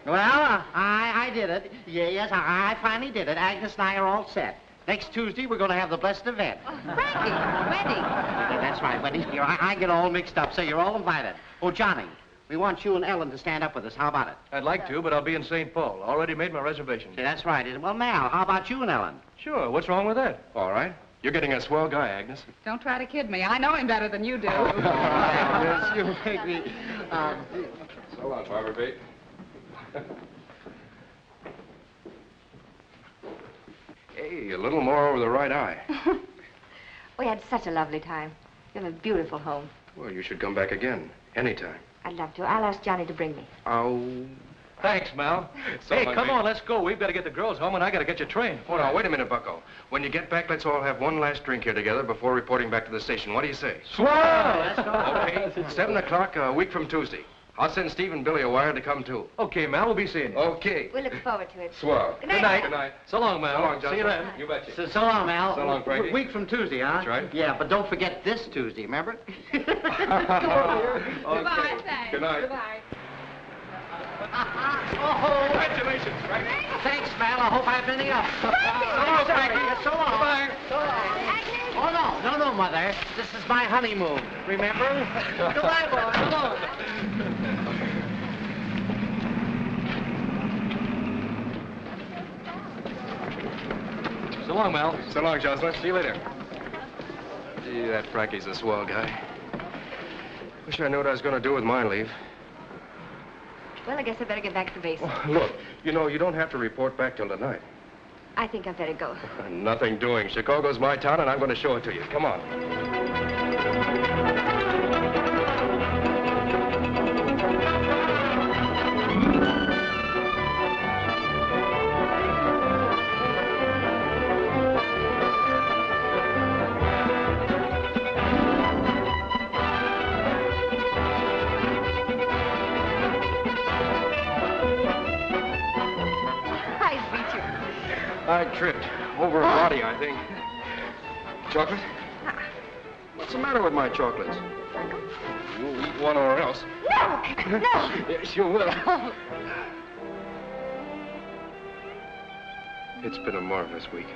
Well, I did it. Yes, I finally did it. Agnes and I are all set. Next Tuesday, we're going to have the blessed event. Frankie, wedding. Yeah, that's right, wedding. I get all mixed up, so you're all invited. Oh, Johnny, we want you and Ellen to stand up with us. How about it? I'd like to, but I'll be in St. Paul. Already made my reservation. Yeah, that's right. Well, Mal, how about you and Ellen? Sure, what's wrong with that? All right. You're getting a swell guy, Agnes. Don't try to kid me. I know him better than you do. Agnes, you make me... So long, Barbara Bate. Hey, a little more over the right eye. We had such a lovely time. You have a beautiful home. Well, you should come back again, anytime. I'd love to. I'll ask Johnny to bring me. Oh. Thanks, Mal. Hey, come on, let's go. We've got to get the girls home, and I got to get your train. Oh, now, wait a minute, Bucko. When you get back, let's all have one last drink here together before reporting back to the station. What do you say? Swell! Let's go. Okay, 7 o'clock a week from Tuesday. I'll send Steve and Billy a wire to come, too. Okay, Mal, we'll be seeing you. Okay. We look forward to it. Swell. Good night. Good night. So long, Mal. So long, John. See you then. You betcha. So long, Mal. So long, Frankie. Week from Tuesday, huh? That's right. Yeah, but don't forget this Tuesday, remember? Goodbye, thanks. Good night. Goodbye. Oh, Congratulations, Frankie. thanks, Mal. I hope I've been the up. So long, Frankie. So long. Bye. So long. Oh, no, Mother. This is my honeymoon. Remember? Goodbye, boy. Come on. So long, Mal. So long, Jocelyn. See you later. Gee, that Frankie's a swell guy. Wish I knew what I was going to do with my leave. Well, I guess I better get back to base. Oh, look, you know, you don't have to report back till tonight. I think I better go. Nothing doing. Chicago's my town, and I'm going to show it to you. Come on. I tripped over a body, I think. Chocolate? What's the matter with my chocolates? You'll eat one or else. No! No! Yes, you will. It's been a marvelous week.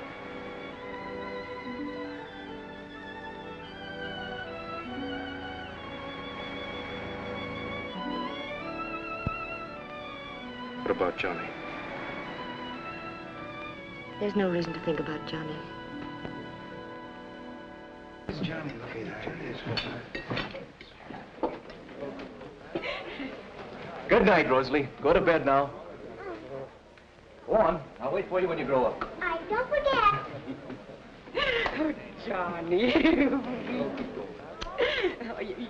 What about Johnny? There's no reason to think about Johnny. It's Johnny looking there. Good night, Rosalie. Go to bed now. Go on. I'll wait for you when you grow up. I don't forget. Oh, Johnny.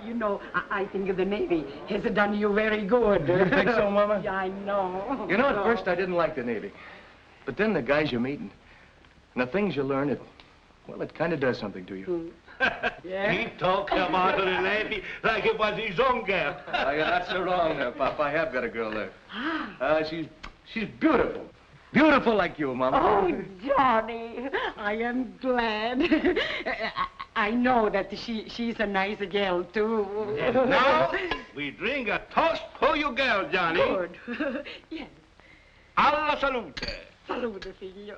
You know, I think the Navy has done you very good. You think so, Mama? Yeah, I know. You know, at first I didn't like the Navy. But then the guys you meet and the things you learn, it kind of does something to you. Yeah? He talks about the Navy like it was his own girl. You're not so wrong there, Pop. I have got a girl there. She's beautiful. Beautiful like you, Mama. Oh, Johnny, I am glad. I know that she's a nice girl, too. And now, we drink a toast for you girl, Johnny. Good. Yes. Alla salute. Salute, figlio.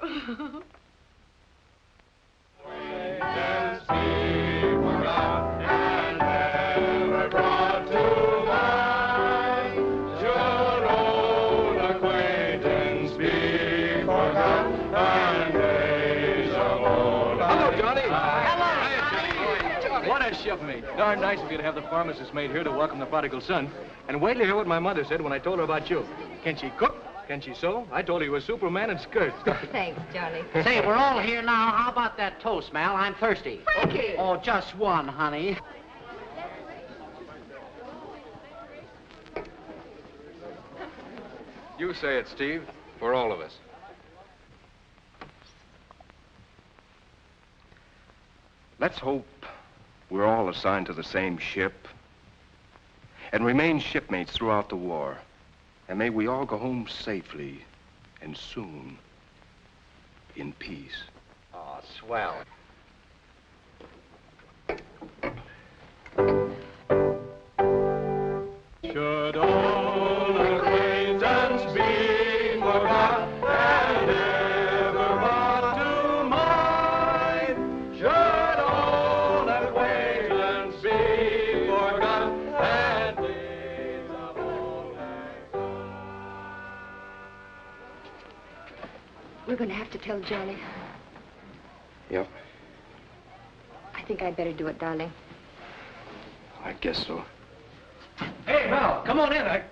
What a shipmate. Darn nice of you to have the pharmacist maid here to welcome the prodigal son. And wait till you hear what my mother said when I told her about you. Can she cook? Can she sew? I told her you were Superman in skirts. Thanks, Johnny. Say, we're all here now. How about that toast, Mal? I'm thirsty. Frankie! Oh, just one, honey. You say it, Steve, for all of us. Let's hope we're all assigned to the same ship and remain shipmates throughout the war. And may we all go home safely and soon in peace. Oh, swell. Should old acquaintance be forgot and never brought to mind? Should old acquaintance be forgot and days of old lang syne? We're going to have to tell Johnny. Yep, I think I'd better do it, darling. I guess so. Hey, Mel, come on in.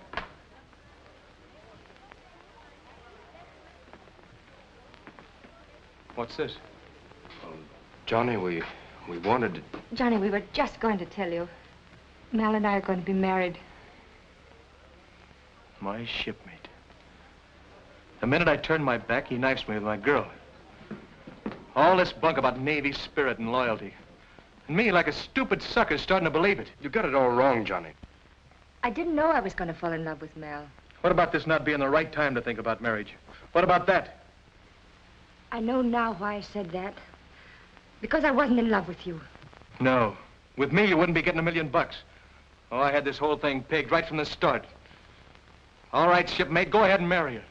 What's this? Johnny, we wanted to... Johnny, we were just going to tell you. Mal and I are going to be married. My shipmate. The minute I turned my back, he knifes me with my girl. All this bunk about Navy spirit and loyalty. And me, like a stupid sucker, starting to believe it. You got it all wrong, Johnny. I didn't know I was going to fall in love with Mal. What about this not being the right time to think about marriage? What about that? I know now why I said that. Because I wasn't in love with you. No. With me, you wouldn't be getting $1 million. Oh, I had this whole thing pegged right from the start. All right, shipmate, go ahead and marry her.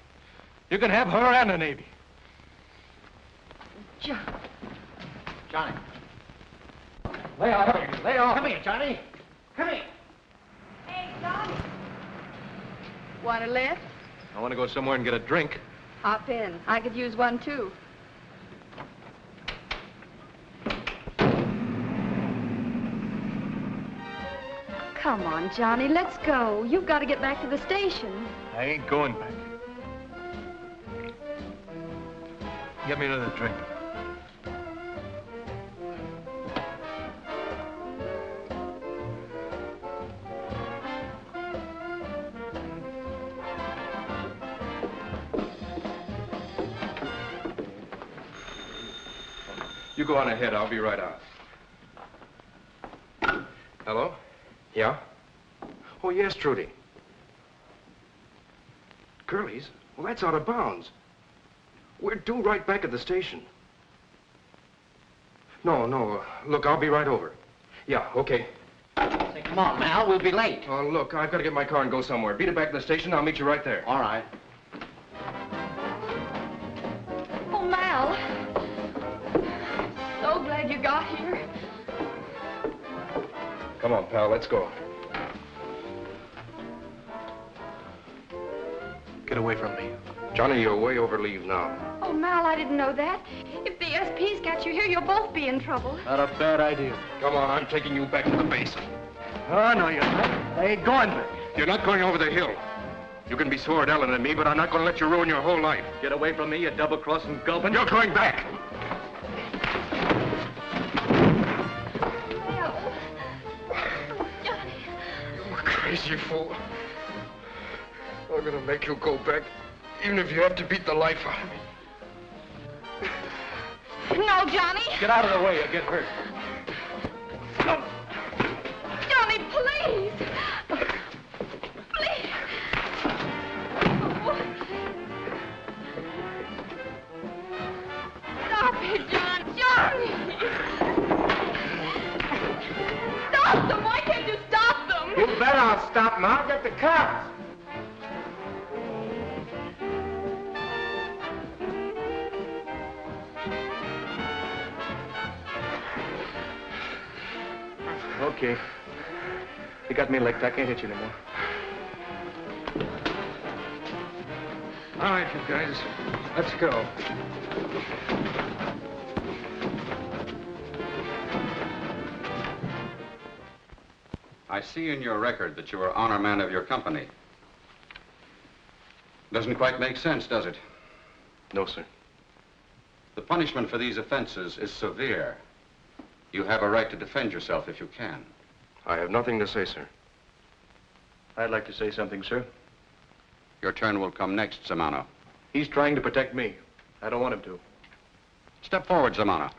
You can have her and the Navy. Johnny. Lay off. Lay off. Come here, Johnny. Come here. Hey, Johnny. Want a lift? I want to go somewhere and get a drink. Hop in. I could use one, too. Come on, Johnny, let's go. You've got to get back to the station. I ain't going back. Get me another drink. You go on ahead. I'll be right out. Hello? Yeah? Oh, yes, Trudy. Curly's? Well, that's out of bounds. We're due right back at the station. No. Look, I'll be right over. Yeah, okay. Say, come on, Mal. We'll be late. Oh, look, I've got to get my car and go somewhere. Beat it back to the station. I'll meet you right there. All right. Oh, Mal. So glad you got here. Come on, pal, let's go. Get away from me. Johnny, you're way over leave now. Oh, Mal, I didn't know that. If the SP's got you here, you'll both be in trouble. Not a bad idea. Come on, I'm taking you back to the base. Oh, no, you're not. I ain't going back. You're not going over the hill. You can be sore at Ellen and me, but I'm not going to let you ruin your whole life. Get away from me, you double-crossing gulpin'. You're going back. You crazy fool. I'm going to make you go back, even if you have to beat the life out of me. No, Johnny. Get out of the way, you'll get hurt. Johnny, please. Please. Oh. Stop it, Johnny. Stop them. Why can't you stop them? You bet I'll stop them. I'll get the cops. Okay. You got me licked. I can't hit you anymore. All right, you guys, let's go. I see in your record that you were honor man of your company. Doesn't quite make sense, does it? No, sir. The punishment for these offenses is severe. You have a right to defend yourself if you can. I have nothing to say, sir. I'd like to say something, sir. Your turn will come next, Zamano. He's trying to protect me. I don't want him to. Step forward, Zamano.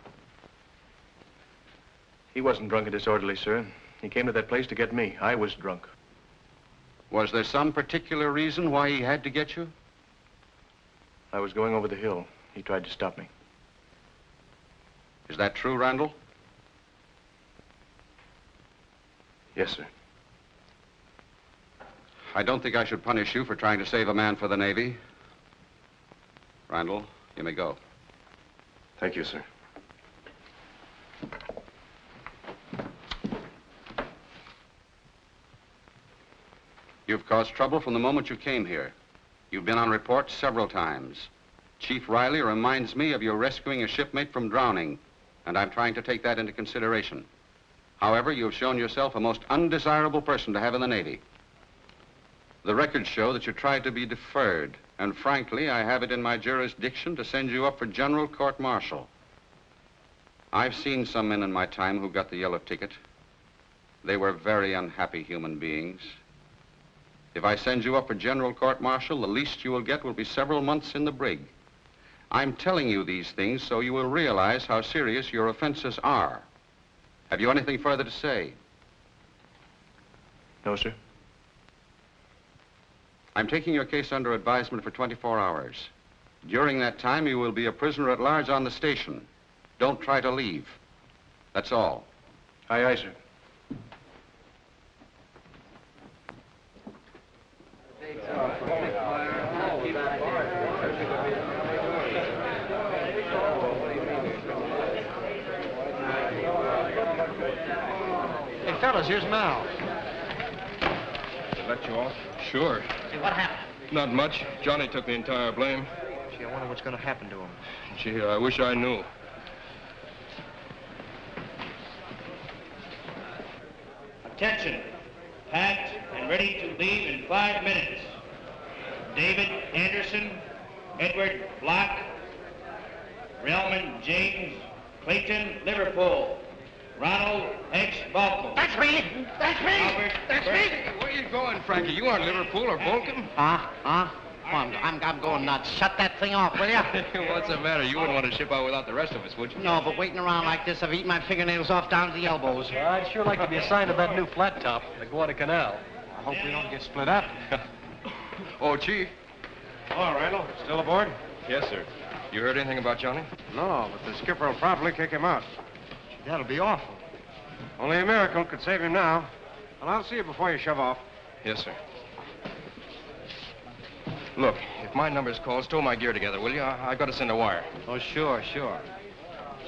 He wasn't drunk and disorderly, sir. He came to that place to get me. I was drunk. Was there some particular reason why he had to get you? I was going over the hill. He tried to stop me. Is that true, Randall? Yes, sir. I don't think I should punish you for trying to save a man for the Navy. Randall, you may go. Thank you, sir. You've caused trouble from the moment you came here. You've been on report several times. Chief Riley reminds me of your rescuing a shipmate from drowning, and I'm trying to take that into consideration. However, you've shown yourself a most undesirable person to have in the Navy. The records show that you tried to be deferred, and frankly, I have it in my jurisdiction to send you up for general court-martial. I've seen some men in my time who got the yellow ticket. They were very unhappy human beings. If I send you up for general court-martial, the least you will get will be several months in the brig. I'm telling you these things so you will realize how serious your offenses are. Have you anything further to say? No, sir. I'm taking your case under advisement for 24 hours. During that time, you will be a prisoner at large on the station. Don't try to leave. That's all. Aye, aye, sir. Hey, fellas, here's Mal. They let you off? Sure. Hey, what happened? Not much. Johnny took the entire blame. Gee, I wonder what's going to happen to him. Gee, I wish I knew. Attention. Packed and ready to leave in 5 minutes. David Anderson, Edward Block, Relman James, Clayton Liverpool, Ronald X. Balcom. That's me! That's me! Albert That's Berke. me! Where are you going, Frankie? You aren't Liverpool or Bolcom? Huh? I'm going nuts. Shut that thing off, will ya? What's the matter? You wouldn't want to ship out without the rest of us, would you? No, but waiting around like this, I've eaten my fingernails off down to the elbows. I'd sure like to be assigned to that new flat top, the Guadalcanal. I hope we don't get split up. Oh, Chief. Hello, Randall. Still aboard? Yes, sir. You heard anything about Johnny? No, but the skipper will probably kick him out. That'll be awful. Only a miracle could save him now. Well, I'll see you before you shove off. Yes, sir. Look, if my number's called, stow my gear together, will you? I've got to send a wire. Oh, sure.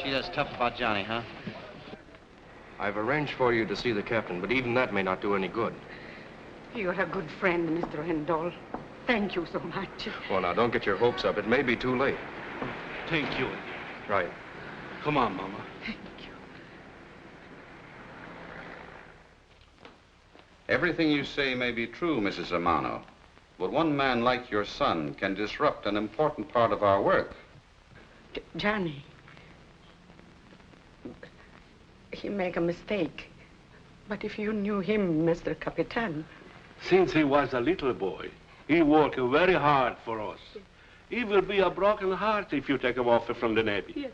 Gee, that's tough about Johnny, huh? I've arranged for you to see the captain, but even that may not do any good. You're a good friend, Mr. Rendell. Thank you so much. Well, now, don't get your hopes up. It may be too late. Thank you. Right. Come on, Mama. Everything you say may be true, Mrs. Amano, but one man like your son can disrupt an important part of our work. Johnny, he make a mistake. But if you knew him, Mr. Capitan... Since he was a little boy, he worked very hard for us. He will be a broken heart if you take him off from the Navy. Yes.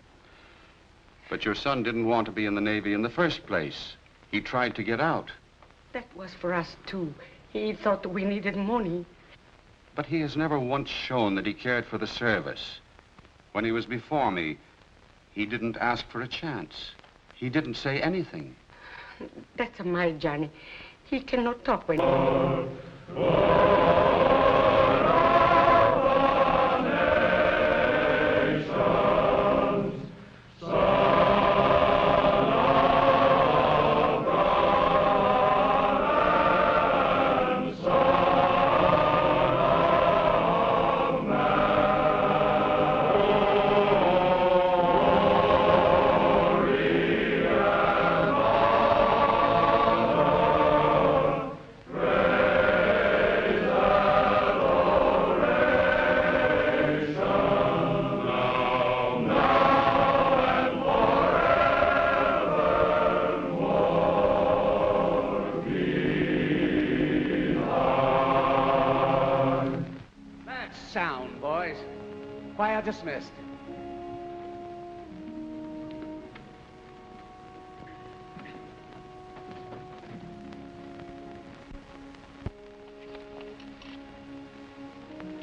But your son didn't want to be in the Navy in the first place. He tried to get out. That was for us, too. He thought we needed money. But he has never once shown that he cared for the service. When he was before me, he didn't ask for a chance. He didn't say anything. That's my Johnny. He cannot talk when... Sound, boys. Choir dismissed.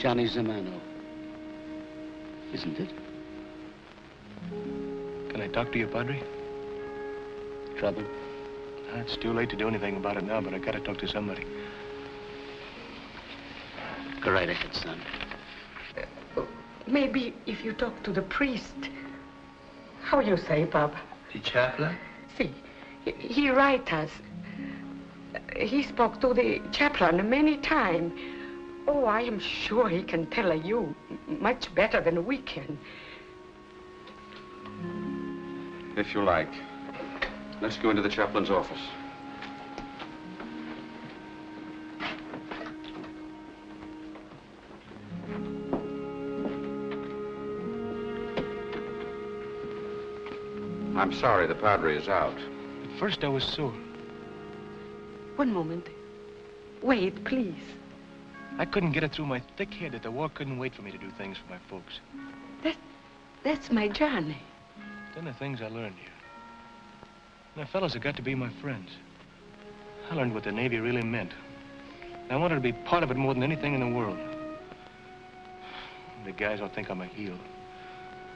Johnny Zamano. Isn't it? Can I talk to you, Padre? Trouble? It's too late to do anything about it now, but I gotta talk to somebody. Go right ahead, son. Maybe if you talk to the priest. How you say, Bob? The chaplain? See, he write us. He spoke to the chaplain many times. Oh, I am sure he can tell you much better than we can. If you like. Let's go into the chaplain's office. I'm sorry, the padre is out. At first I was sore. One moment. Wait, please. I couldn't get it through my thick head that the war couldn't wait for me to do things for my folks. That's my Johnny. Then the things I learned here. And the fellows that got to be my friends. I learned what the Navy really meant. And I wanted to be part of it more than anything in the world. The guys will think I'm a heel.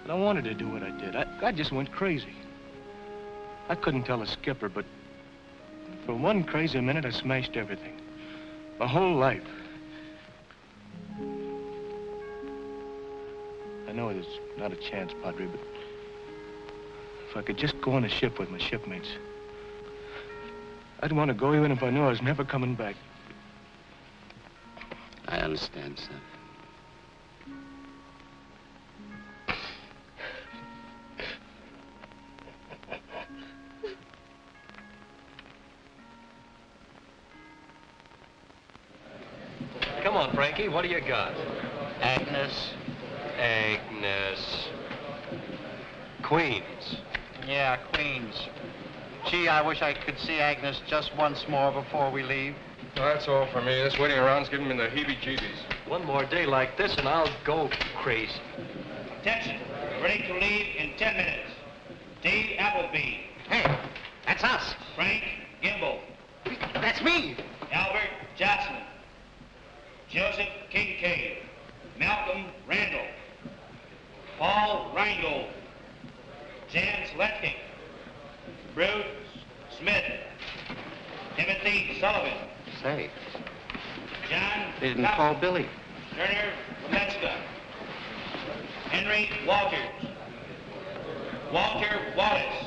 But I wanted to do what I did. I just went crazy. I couldn't tell the skipper, but for one crazy minute, I smashed everything. My whole life. I know there's not a chance, Padre, but if I could just go on a ship with my shipmates, I'd want to go even if I knew I was never coming back. I understand, son. Come on, Frankie, what do you got? Agnes. Agnes. Queens. Yeah, Queens. Gee, I wish I could see Agnes just once more before we leave. That's all for me. This waiting around's giving me the heebie-jeebies. One more day like this and I'll go crazy. Attention. Ready to leave in 10 minutes. Dave Appleby. Hey, that's us. Frank Gimble. That's me. Albert Johnson. Joseph Kincaid. Malcolm Randall. Paul Reingold. Jan Sletkin. Bruce Smith. Timothy Sullivan. Say, John they didn't Cotton. call Billy. Turner Lemetska. Henry Walters. Walter Wallace.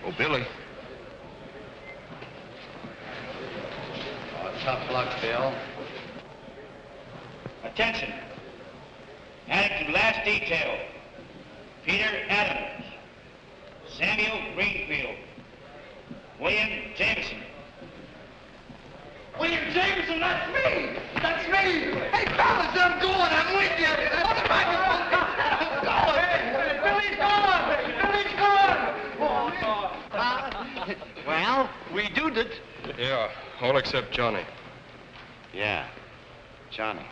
Oh, Billy. Oh, tough luck, Bill. Attention. Added to last detail. Peter Adams. Samuel Greenfield. William Jameson. William Jameson, that's me! That's me! Hey, fellas, I'm going. I'm with you. On the microphone. I'm going. Billy's gone. Billy's gone. Well, we did it. Yeah, all except Johnny. Yeah, Johnny.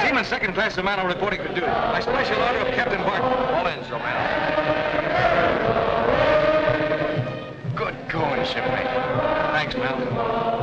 Seaman second class Zamano reporting for duty. By special order of Captain Barton. All in, Zamano. Good going, shipmate. Thanks, Mel.